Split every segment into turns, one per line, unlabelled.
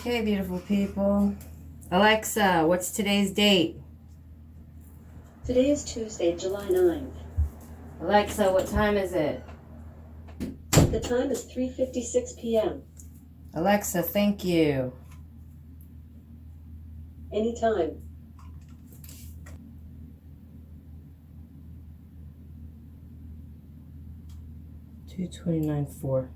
Okay, beautiful people. Alexa, what's today's date?
Today is Tuesday, July 9th.
Alexa, what time is it?
The time is 3:56 p.m.
Alexa, thank you.
Anytime.
$229.04.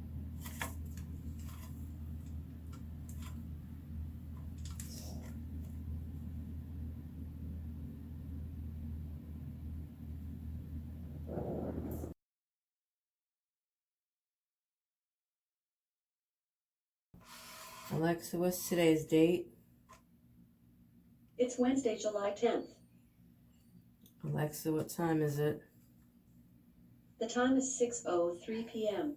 Alexa, what's today's date?
It's Wednesday, July 10th.
Alexa, what time is it?
The time is 6:03 p.m.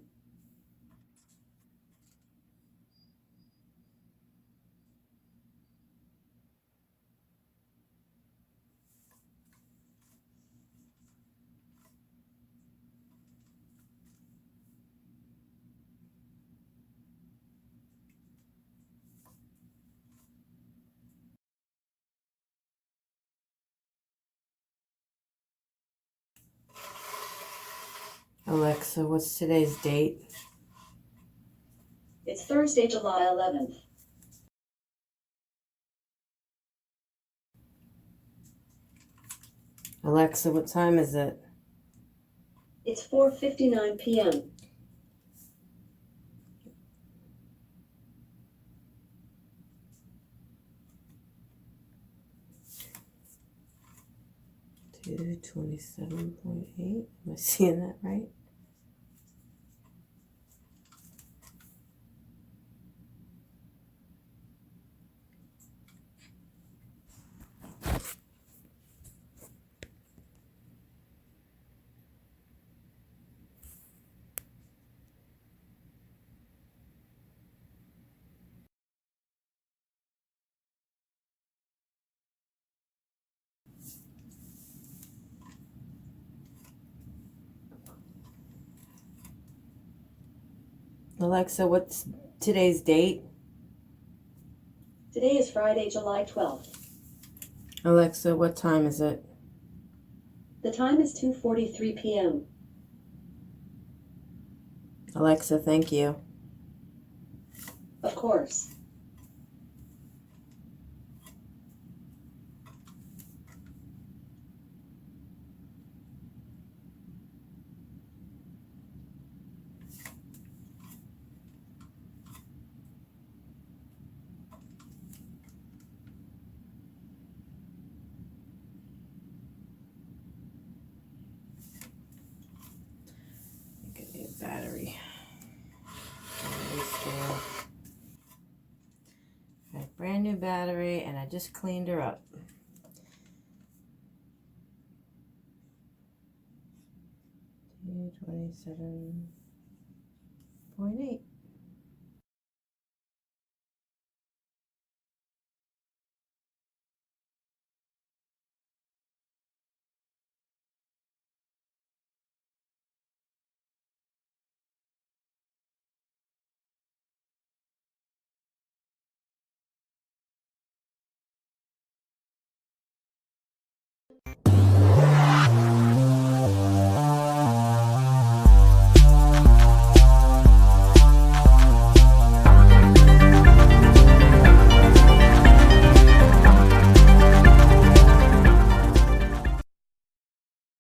Alexa, what's today's date?
It's Thursday, July 11th.
Alexa, what time is it?
It's 4:59 p.m.
$227.8. Am I seeing that right? Alexa, what's today's date?
Today is Friday, July 12th.
Alexa, what time is it?
The time is 2:43 p.m.
Alexa, thank you.
Of course.
Get me a battery. Brand new battery, and I just cleaned her up. $227.8.